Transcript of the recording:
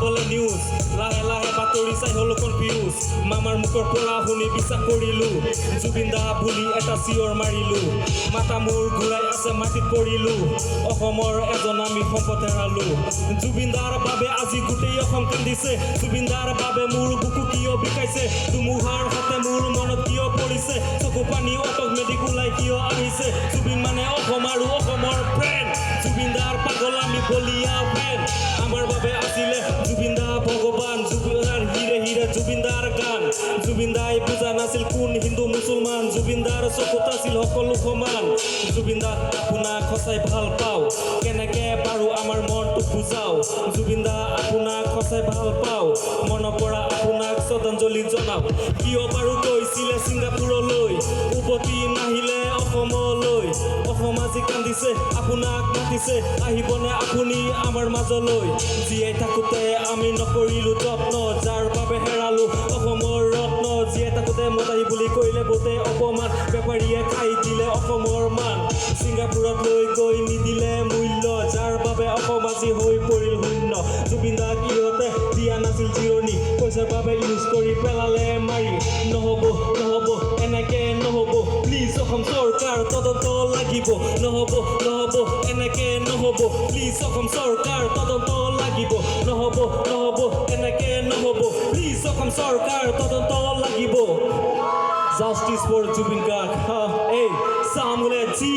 বলে নিউজ লাহে লাহে বাতৰি চাই হলো কনফিউজ মামাৰ মুখৰ পৰা শুনি বিশ্বাস কৰিলো জুবিন দা বুলি এটা চিঞৰ মাৰিলো মাথা মোৰ ঘূৰাই আছে মাটিত পৰিলো অসমৰ এজন আমি সম্পদ হেৰালো জুবিন দাৰ বাবে আজি গোটেই অসম কান্দিছে জুবিন দাৰ বাবে মোৰ বুকু কিয় বিকাইছে ধুমুহাৰ হাতে মোৰ মনত কিয় পৰিছে চকু পানী অট'মেটিক ওলাই কিয় আহিছে জুবিন মানে অসম আৰু অসমৰ ফ্ৰেণ্ড জুবিন দাৰ পাগল আমি বলিয়া ফ্ৰেণ্ড আমাৰ বাবে আছিলে জুবিন দা ভগৱান জুবিন দাৰ হিৰে হিৰে জুবিন দাৰ গান জুবিন দাই বুজা নাছিল কোন হিন্দু মুছলমান জুবিন দাৰ চকুত আছিল সকলো সমান জুবিন দা আপোনাক সঁচাই ভাল পাওঁ কেনেকে পাৰো আমাৰ মনটো বুজাওঁ জুবিন দা আপোনাক সঁচাই ভাল পাওঁ মনৰ পৰা আপোনাক শ্ৰদ্ধাঞ্জলি জনাওঁ কিয় বাৰু গৈছিলে ছিংগাপুৰলৈ উভতি নাহিলে অসমলৈ অসম আজি কান্দিছে আপোনাক মাতিছে আহিবনে আপুনি আমাৰ মাজলৈ জীয়াই থাকোঁতে আমি নকৰিলো যত্ন যাৰ বাবে হেৰালো অসমৰ ৰত্ন জীয়াই থাকোঁতে মতাহি বুলি কৈলে বহুতে অপমান বেপাৰীয়ে খাই দিলে অসমৰ মান ছিংগাপুৰত লৈ গৈ নিদিলে মূল্য যাৰ বাবে অসম আজি হৈ পৰিল শূন্য জুবিন দাক ইহঁতে দিয়া নাছিল জিৰণি পইচাৰ বাবে ইউজ কৰি পেলালে মাৰি নহ'ব নহ'ব এনেকে নহ'ব প্লিজ অসম চৰকাৰ তদন্ত লাগিব নহ'ব নহ'ব এনেকে নহ'ব প্লিজ অসম চৰকাৰ তদন্ত লাগিব নহ'ব নহ'ব এনেকে নহ'ব প্লিজ অসম চৰকাৰ তদন্ত লাগিব জাষ্টিছ ফৰ জুবিন গাৰ্গ এই সামনে জি